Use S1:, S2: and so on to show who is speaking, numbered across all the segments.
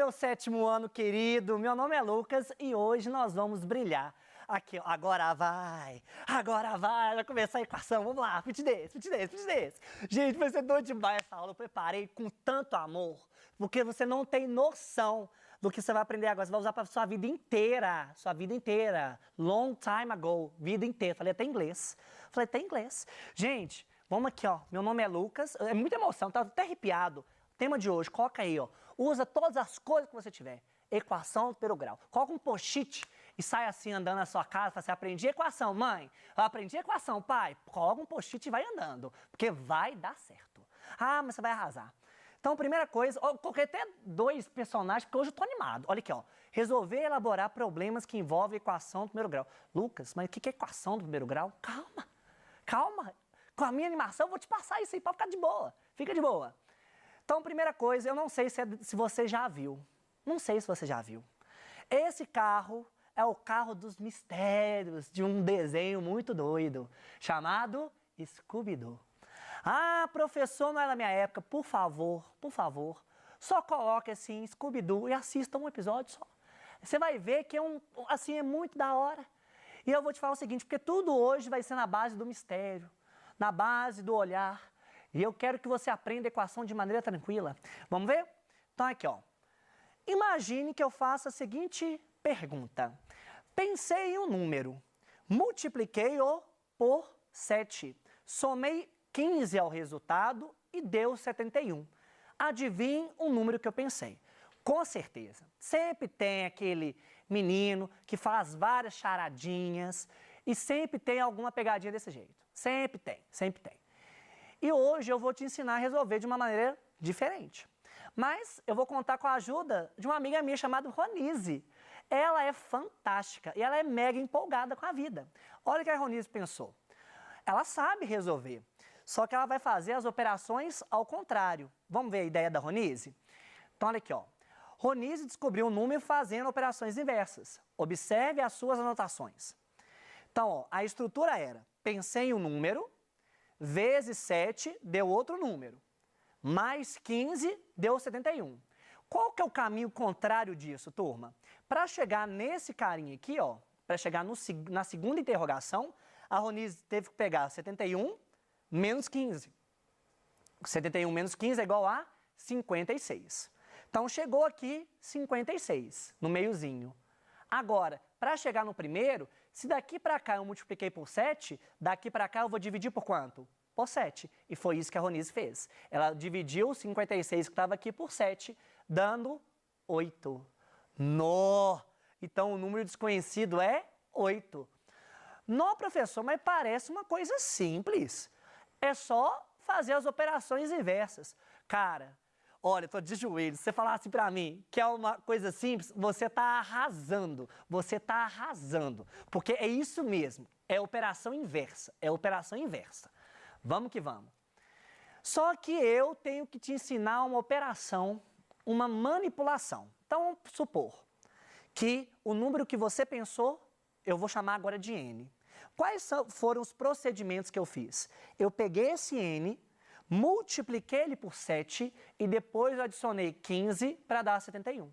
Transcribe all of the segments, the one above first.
S1: meu sétimo ano querido, meu nome é Lucas e hoje nós vamos brilhar. Aqui, ó, agora vai começar a equação, vamos lá, fit desse. Gente, vai ser doido demais essa aula, eu preparei com tanto amor, porque você não tem noção do que você vai aprender agora, você vai usar para sua vida inteira, long time ago, vida inteira, falei até inglês. Gente, vamos aqui, ó, meu nome é Lucas, é muita emoção, tá até arrepiado. Tema de hoje, coloca aí, ó, usa todas as coisas que você tiver. Equação do primeiro grau. Coloca um post-it e sai assim andando na sua casa, fala assim, aprendi equação, mãe. Eu aprendi equação, pai. Coloca um post-it e vai andando, porque vai dar certo. Ah, mas você vai arrasar. Então, primeira coisa, eu coloquei até dois personagens, porque hoje eu tô animado. Olha aqui, ó. Resolver elaborar problemas que envolvem equação do primeiro grau. Lucas, mas o que é equação do primeiro grau? Calma. Com a minha animação eu vou te passar isso aí, pode ficar de boa. Fica de boa. Então, primeira coisa, eu não sei se você já viu. Não sei se você já viu. Esse carro é o carro dos mistérios de um desenho muito doido, chamado Scooby-Doo. Ah, professor, não é da minha época, por favor, só coloque assim Scooby-Doo e assista um episódio só. Você vai ver que é muito da hora. E eu vou te falar o seguinte, porque tudo hoje vai ser na base do mistério, na base do olhar. E eu quero que você aprenda a equação de maneira tranquila. Vamos ver? Então aqui, ó. Imagine que eu faça a seguinte pergunta. Pensei em um número, multipliquei-o por 7, somei 15 ao resultado e deu 71. Adivinhe o número que eu pensei. Com certeza, sempre tem aquele menino que faz várias charadinhas e sempre tem alguma pegadinha desse jeito. Sempre tem. E hoje eu vou te ensinar a resolver de uma maneira diferente. Mas eu vou contar com a ajuda de uma amiga minha chamada Ronise. Ela é fantástica e ela é mega empolgada com a vida. Olha o que a Ronise pensou. Ela sabe resolver, só que ela vai fazer as operações ao contrário. Vamos ver a ideia da Ronise? Então olha aqui, ó. Ronise descobriu um número fazendo operações inversas. Observe as suas anotações. Então, ó, a estrutura era, pensei em um número, vezes 7 deu outro número, mais 15 deu 71. Qual que é o caminho contrário disso, turma? Para chegar nesse carinha aqui, ó, para chegar na segunda interrogação, a Ronise teve que pegar 71 menos 15. 71 menos 15 é igual a 56. Então, chegou aqui 56, no meiozinho. Agora, para chegar no primeiro, se daqui para cá eu multipliquei por 7, daqui para cá eu vou dividir por quanto? Por 7. E foi isso que a Ronise fez. Ela dividiu o 56 que estava aqui por 7, dando 8. Então, o número desconhecido é 8. Não, professor, mas parece uma coisa simples. É só fazer as operações inversas. Cara, olha, eu tô de joelhos. Se você falar assim pra mim que é uma coisa simples, você tá arrasando. Porque é isso mesmo. É operação inversa. Vamos que vamos. Só que eu tenho que te ensinar uma operação, uma manipulação. Então, vamos supor que o número que você pensou, eu vou chamar agora de N. Quais foram os procedimentos que eu fiz? Eu peguei esse N, multipliquei ele por 7 e depois eu adicionei 15 para dar 71.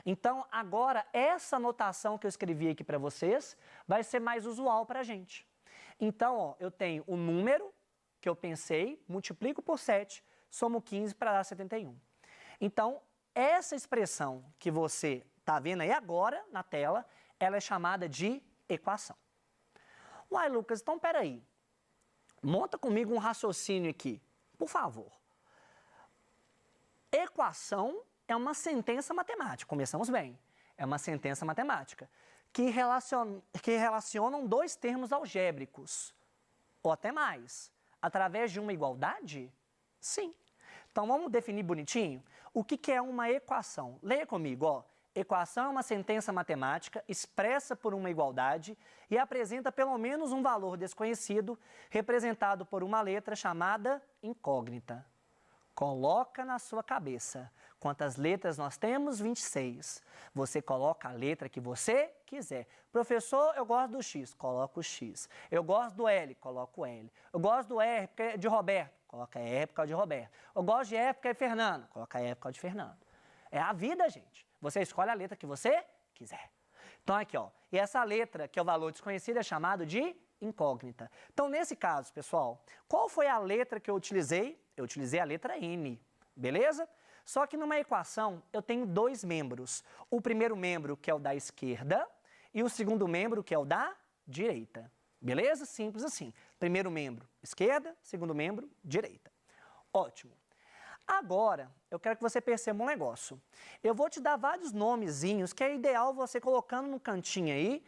S1: Então, agora, essa notação que eu escrevi aqui para vocês vai ser mais usual para a gente. Então, ó, eu tenho o número que eu pensei, multiplico por 7, somo 15 para dar 71. Então, essa expressão que você está vendo aí agora na tela, ela é chamada de equação. Uai, Lucas, então peraí. Monta comigo um raciocínio aqui, por favor. Equação é uma sentença matemática, começamos bem. É uma sentença matemática que relacionam dois termos algébricos, ou até mais, através de uma igualdade? Sim. Então vamos definir bonitinho? O que é uma equação? Leia comigo, ó. Equação é uma sentença matemática expressa por uma igualdade e apresenta pelo menos um valor desconhecido, representado por uma letra chamada incógnita. Coloca na sua cabeça. Quantas letras nós temos? 26. Você coloca a letra que você quiser. Professor, eu gosto do X, coloca o X. Eu gosto do L, coloca o L. Eu gosto do R, porque é de Roberto, coloca R por causa de Roberto. Eu gosto de F, porque é Fernando, coloca F por causa de Fernando. É a vida, gente. Você escolhe a letra que você quiser. Então, aqui, ó. E essa letra, que é o valor desconhecido, é chamado de incógnita. Então, nesse caso, pessoal, qual foi a letra que eu utilizei? Eu utilizei a letra N, beleza? Só que numa equação, eu tenho dois membros. O primeiro membro, que é o da esquerda, e o segundo membro, que é o da direita. Beleza? Simples assim. Primeiro membro, esquerda. Segundo membro, direita. Ótimo. Agora, eu quero que você perceba um negócio. Eu vou te dar vários nomezinhos que é ideal você colocando no cantinho aí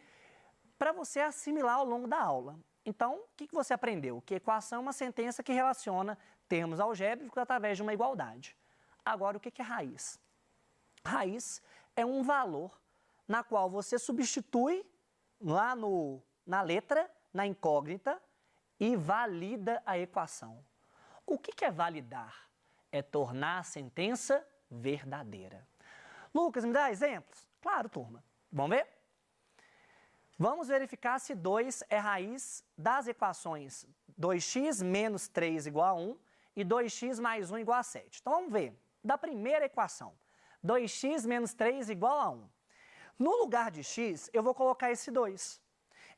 S1: para você assimilar ao longo da aula. Então, o que você aprendeu? Que equação é uma sentença que relaciona termos algébricos através de uma igualdade. Agora, o que é raiz? Raiz é um valor na qual você substitui lá na letra, na incógnita, e valida a equação. O que é validar? É tornar a sentença verdadeira. Lucas, me dá exemplos? Claro, turma. Vamos ver? Vamos verificar se 2 é raiz das equações 2x menos 3 igual a 1 e 2x mais 1 igual a 7. Então, vamos ver. Da primeira equação, 2x menos 3 igual a 1. No lugar de x, eu vou colocar esse 2.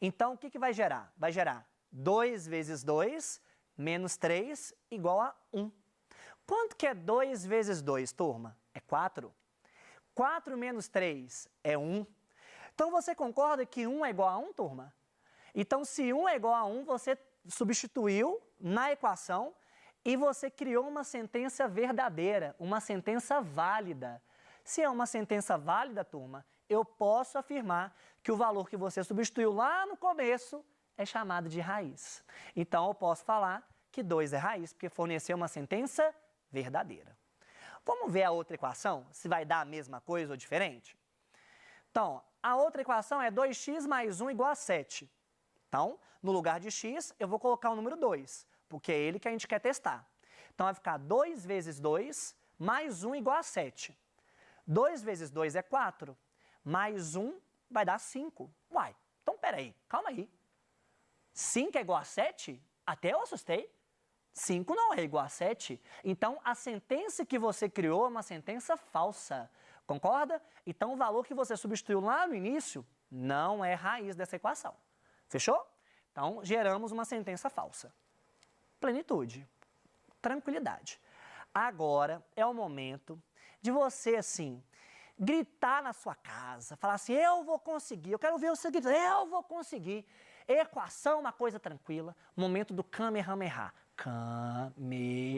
S1: Então, o que vai gerar? Vai gerar 2 vezes 2 menos 3 igual a 1. Quanto que é 2 vezes 2, turma? É 4. 4 menos 3 é 1. Então, você concorda que 1 é igual a 1, turma? Então, se 1 é igual a 1, você substituiu na equação e você criou uma sentença verdadeira, uma sentença válida. Se é uma sentença válida, turma, eu posso afirmar que o valor que você substituiu lá no começo é chamado de raiz. Então, eu posso falar que 2 é raiz, porque forneceu uma sentença verdadeira. Vamos ver a outra equação, se vai dar a mesma coisa ou diferente? Então, a outra equação é 2x mais 1 igual a 7. Então, no lugar de x, eu vou colocar o número 2, porque é ele que a gente quer testar. Então, vai ficar 2 vezes 2 mais 1 igual a 7. 2 vezes 2 é 4, mais 1 vai dar 5. Uai, então peraí, calma aí. 5 é igual a 7? Até eu assustei. 5 não é igual a 7. Então, a sentença que você criou é uma sentença falsa. Concorda? Então, o valor que você substituiu lá no início não é raiz dessa equação. Fechou? Então, geramos uma sentença falsa. Plenitude. Tranquilidade. Agora é o momento de você, assim, gritar na sua casa, falar assim, eu vou conseguir, eu quero ver você gritar, eu vou conseguir. Equação é uma coisa tranquila, momento do Kamehameha. Kamehameha.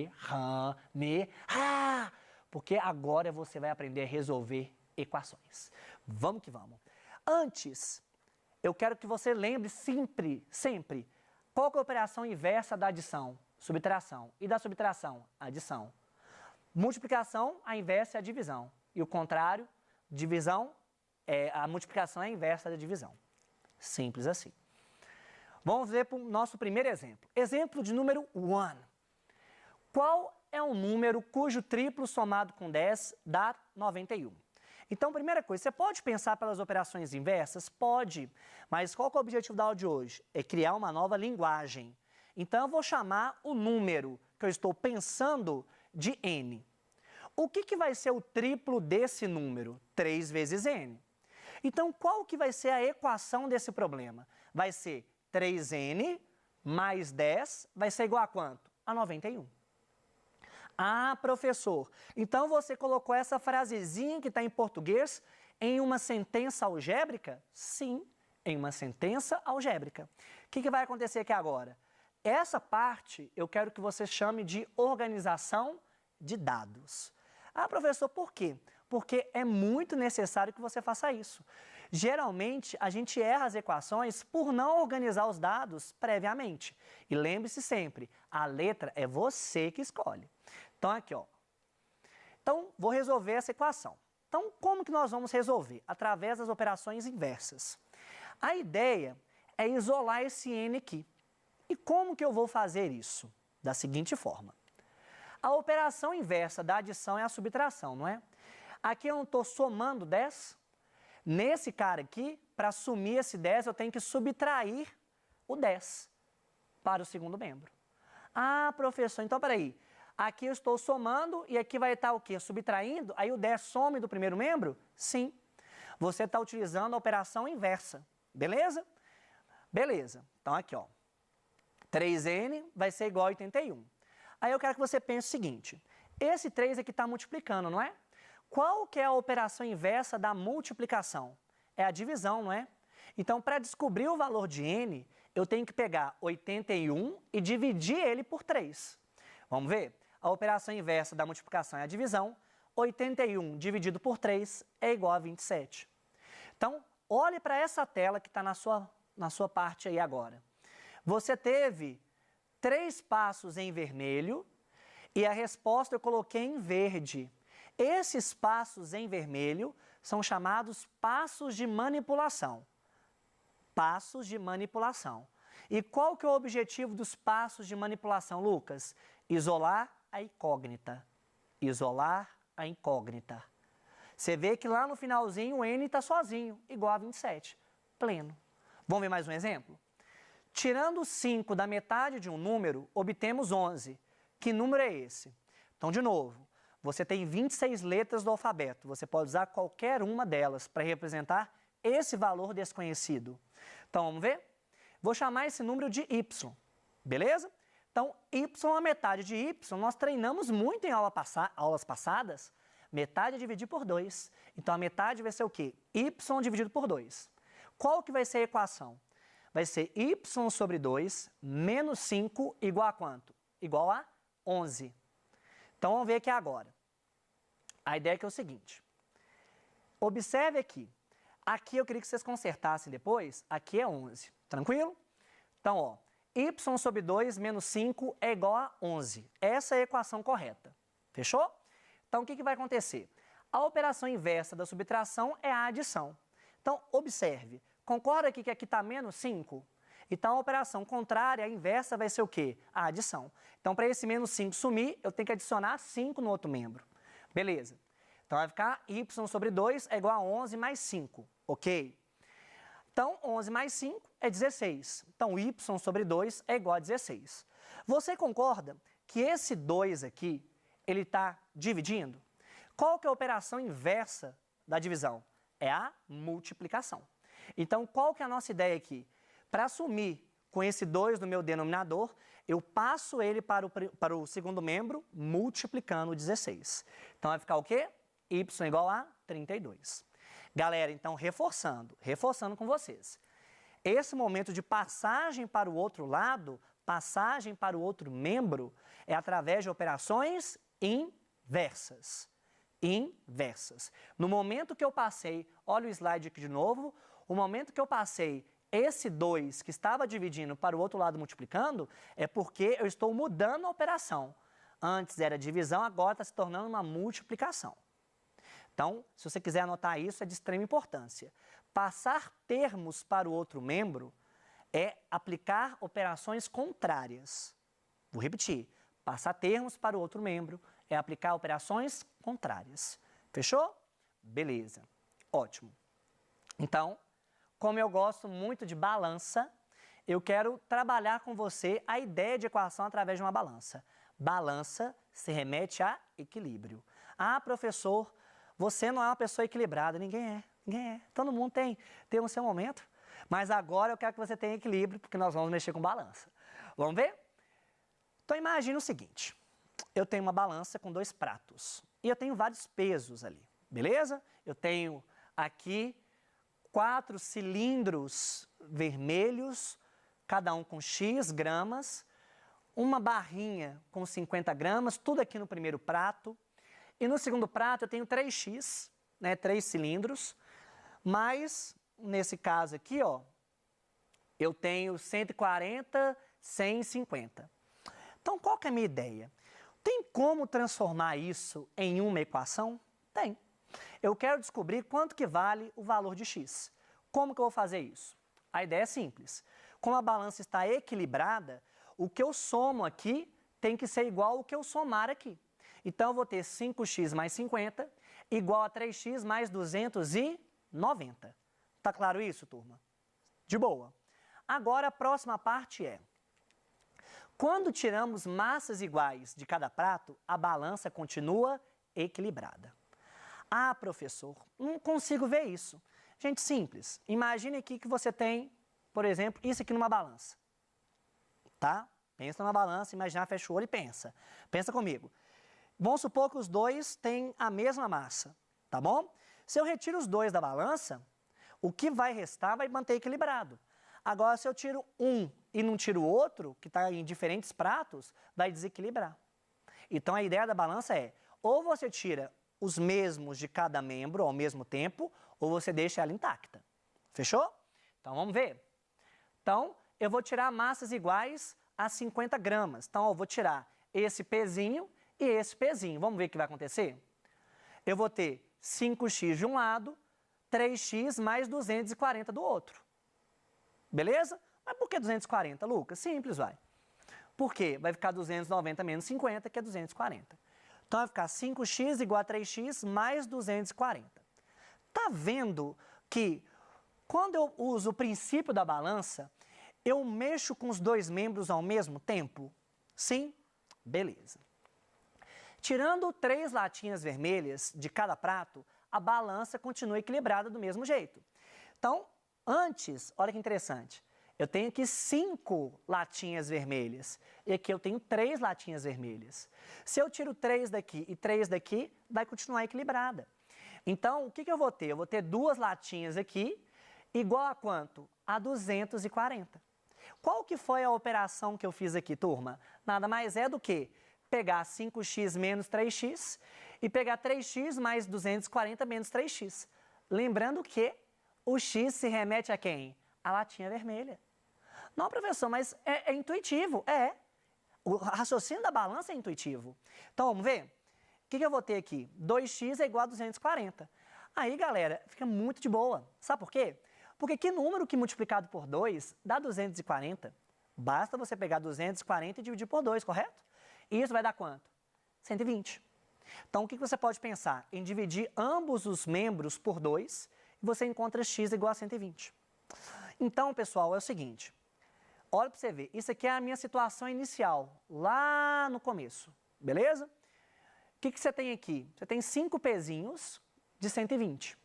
S1: Porque agora você vai aprender a resolver equações. Vamos que vamos. Antes, eu quero que você lembre sempre, qual que é a operação inversa da adição? Subtração. E da subtração? Adição. Multiplicação, a inversa é a divisão. E o contrário, divisão, a multiplicação é a inversa da divisão. Simples assim. Vamos ver para o nosso primeiro exemplo. Exemplo de número 1. Qual é um número cujo triplo somado com 10 dá 91? Então, primeira coisa, você pode pensar pelas operações inversas? Pode. Mas qual que é o objetivo da aula de hoje? É criar uma nova linguagem. Então, eu vou chamar o número que eu estou pensando de n. O que vai ser o triplo desse número? 3 vezes n. Então, qual que vai ser a equação desse problema? Vai ser 3n mais 10 vai ser igual a quanto? A 91. Ah, professor, então você colocou essa frasezinha que está em português em uma sentença algébrica? Sim, em uma sentença algébrica. O que vai acontecer aqui agora? Essa parte eu quero que você chame de organização de dados. Ah, professor, por quê? Porque é muito necessário que você faça isso. Geralmente, a gente erra as equações por não organizar os dados previamente. E lembre-se sempre, a letra é você que escolhe. Então, aqui, ó. Então, vou resolver essa equação. Então, como que nós vamos resolver? Através das operações inversas. A ideia é isolar esse n aqui. E como que eu vou fazer isso? Da seguinte forma. A operação inversa da adição é a subtração, não é? Aqui eu não estou somando 10. Nesse cara aqui, para assumir esse 10, eu tenho que subtrair o 10 para o segundo membro. Ah, professor, então peraí. Aqui eu estou somando e aqui vai estar o quê? Subtraindo? Aí o 10 some do primeiro membro? Sim. Você está utilizando a operação inversa, beleza? Beleza. Então aqui, ó, 3n vai ser igual a 81. Aí eu quero que você pense o seguinte, esse 3 aqui está multiplicando, não é? Qual que é a operação inversa da multiplicação? É a divisão, não é? Então, para descobrir o valor de n, eu tenho que pegar 81 e dividir ele por 3. Vamos ver? A operação inversa da multiplicação é a divisão. 81 dividido por 3 é igual a 27. Então, olhe para essa tela que está na sua parte aí agora. Você teve 3 passos em vermelho e a resposta eu coloquei em verde. Esses passos em vermelho são chamados passos de manipulação. Passos de manipulação. E qual que é o objetivo dos passos de manipulação, Lucas? Isolar a incógnita. Isolar a incógnita. Você vê que lá no finalzinho o n está sozinho, igual a 27. Pleno. Vamos ver mais um exemplo? Tirando 5 da metade de um número, obtemos 11. Que número é esse? Então, de novo, você tem 26 letras do alfabeto. Você pode usar qualquer uma delas para representar esse valor desconhecido. Então, vamos ver? Vou chamar esse número de y, beleza? Então, y, a metade de y, nós treinamos muito em aulas passadas. Metade é dividir por 2. Então, a metade vai ser o quê? Y dividido por 2. Qual que vai ser a equação? Vai ser y sobre 2 menos 5 igual a quanto? Igual a 11. Então, vamos ver aqui agora. A ideia é o seguinte. Observe aqui. Aqui eu queria que vocês consertassem depois. Aqui é 11. Tranquilo? Então, ó, y sobre 2 menos 5 é igual a 11. Essa é a equação correta. Fechou? Então, o que vai acontecer? A operação inversa da subtração é a adição. Então, observe. Concorda aqui que aqui está menos 5? Então, a operação contrária, a inversa, vai ser o quê? A adição. Então, para esse menos 5 sumir, eu tenho que adicionar 5 no outro membro. Beleza. Então, vai ficar y sobre 2 é igual a 11 mais 5. Ok? Então, 11 mais 5 é 16. Então, y sobre 2 é igual a 16. Você concorda que esse 2 aqui, ele está dividindo? Qual que é a operação inversa da divisão? É a multiplicação. Então, qual que é a nossa ideia aqui? Para assumir com esse 2 no meu denominador, eu passo ele para o segundo membro, multiplicando o 16. Então, vai ficar o quê? Y igual a 32. Galera, então, reforçando com vocês. Esse momento de passagem para o outro lado, passagem para o outro membro, é através de operações inversas. Inversas. No momento que eu passei, olha o slide aqui de novo, o momento que eu passei esse 2 que estava dividindo para o outro lado multiplicando, é porque eu estou mudando a operação. Antes era divisão, agora está se tornando uma multiplicação. Então, se você quiser anotar isso, é de extrema importância. Passar termos para o outro membro é aplicar operações contrárias. Vou repetir. Passar termos para o outro membro é aplicar operações contrárias. Fechou? Beleza. Ótimo. Então, como eu gosto muito de balança, eu quero trabalhar com você a ideia de equação através de uma balança. Balança se remete a equilíbrio. Ah, professor, você não é uma pessoa equilibrada. Ninguém é. Ninguém é. Todo mundo tem o seu momento. Mas agora eu quero que você tenha equilíbrio, porque nós vamos mexer com balança. Vamos ver? Então, imagine o seguinte. Eu tenho uma balança com 2 pratos. E eu tenho vários pesos ali. Beleza? Eu tenho aqui 4 cilindros vermelhos, cada um com X gramas. Uma barrinha com 50 gramas, tudo aqui no primeiro prato. E no segundo prato eu tenho 3x, né, 3 cilindros, mas nesse caso aqui, ó, eu tenho 140, 150. Então, qual que é a minha ideia? Tem como transformar isso em uma equação? Tem. Eu quero descobrir quanto que vale o valor de x. Como que eu vou fazer isso? A ideia é simples. Como a balança está equilibrada, o que eu somo aqui tem que ser igual ao que eu somar aqui. Então, eu vou ter 5x mais 50 igual a 3x mais 290. Tá claro isso, turma? De boa. Agora, a próxima parte é: Quando tiramos massas iguais de cada prato, a balança continua equilibrada. Ah, professor, não consigo ver isso. Gente, simples. Imagine aqui que você tem, por exemplo, isso aqui numa balança. Tá? Pensa numa balança, imagina, fecha o olho e pensa. Pensa comigo. Vamos supor que os dois têm a mesma massa, tá bom? Se eu retiro os dois da balança, o que vai restar vai manter equilibrado. Agora, se eu tiro um e não tiro o outro, que está em diferentes pratos, vai desequilibrar. Então, a ideia da balança é, ou você tira os mesmos de cada membro ao mesmo tempo, ou você deixa ela intacta. Fechou? Então, vamos ver. Então, eu vou tirar massas iguais a 50 gramas. Então, eu vou tirar esse pezinho e esse pezinho. Vamos ver o que vai acontecer? Eu vou ter 5x de um lado, 3x mais 240 do outro. Beleza? Mas por que 240, Lucas? Simples, vai. Por quê? Vai ficar 290 menos 50, que é 240. Então, vai ficar 5x igual a 3x mais 240. Tá vendo que quando eu uso o princípio da balança, eu mexo com os dois membros ao mesmo tempo? Sim? Beleza. Tirando 3 latinhas vermelhas de cada prato, a balança continua equilibrada do mesmo jeito. Então, antes, olha que interessante, eu tenho aqui 5 latinhas vermelhas e aqui eu tenho 3 latinhas vermelhas. Se eu tiro 3 daqui e 3 daqui, vai continuar equilibrada. Então, o que eu vou ter? Eu vou ter 2 latinhas aqui, igual a quanto? A 240. Qual que foi a operação que eu fiz aqui, turma? Nada mais é do que pegar 5x menos 3x e pegar 3x mais 240 menos 3x. Lembrando que o x se remete a quem? A latinha vermelha. Não, professor, mas é intuitivo. É. O raciocínio da balança é intuitivo. Então, vamos ver? O que eu vou ter aqui? 2x é igual a 240. Aí, galera, fica muito de boa. Sabe por quê? Porque que número que multiplicado por 2 dá 240? Basta você pegar 240 e dividir por 2, correto? E isso vai dar quanto? 120. Então, o que você pode pensar? Em dividir ambos os membros por 2, e você encontra x igual a 120. Então, pessoal, é o seguinte. Olha para você ver. Isso aqui é a minha situação inicial, lá no começo. Beleza? O que você tem aqui? Você tem 5 pezinhos de 120.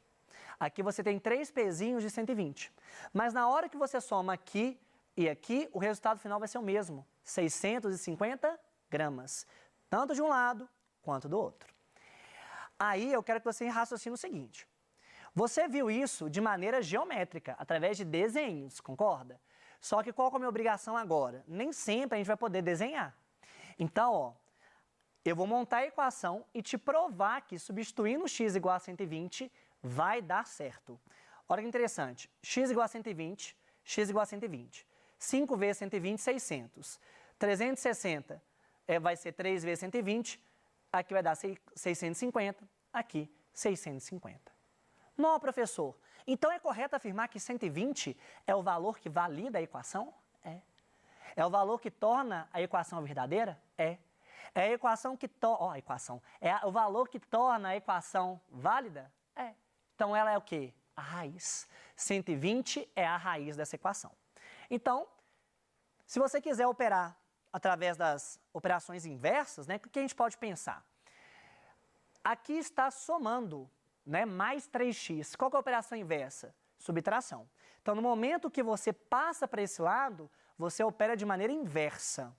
S1: Aqui você tem 3 pezinhos de 120. Mas na hora que você soma aqui e aqui, o resultado final vai ser o mesmo. 650 gramas. Tanto de um lado quanto do outro. Aí eu quero que você raciocine o seguinte. Você viu isso de maneira geométrica, através de desenhos, concorda? Só que qual é a minha obrigação agora? Nem sempre a gente vai poder desenhar. Então, ó, eu vou montar a equação e te provar que substituindo x igual a 120 vai dar certo. Olha que interessante. X igual a 120, x igual a 120. 5 vezes 120, 600. 360 vai ser 3 vezes 120. Aqui vai dar 650. Aqui, 650. Não, professor. Então é correto afirmar que 120 é o valor que valida a equação? É. É o valor que torna a equação verdadeira? É. É a equação que É o valor que torna a equação válida? É. Então ela é o quê? A raiz. 120 é a raiz dessa equação. Então, se você quiser operar através das operações inversas, né, o que a gente pode pensar? Aqui está somando, né, mais 3x. Qual que é a operação inversa? Subtração. Então, no momento que você passa para esse lado, você opera de maneira inversa.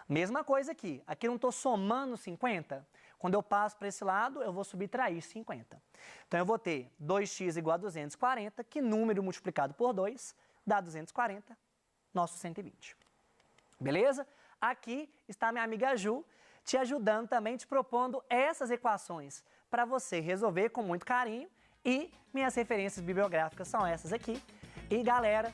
S1: Mesma coisa aqui. Aqui eu não estou somando 50. Quando eu passo para esse lado, eu vou subtrair 50. Então, eu vou ter 2x igual a 240, que número multiplicado por 2 dá 240, nosso 120. Beleza? Aqui está minha amiga Ju, te ajudando também, te propondo essas equações para você resolver com muito carinho. E minhas referências bibliográficas são essas aqui. E galera,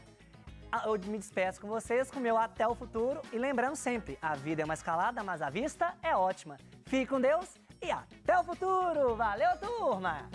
S1: eu me despeço com vocês com o meu até o futuro. E lembrando sempre, a vida é uma escalada, mas a vista é ótima. Fique com Deus e até o futuro! Valeu, turma!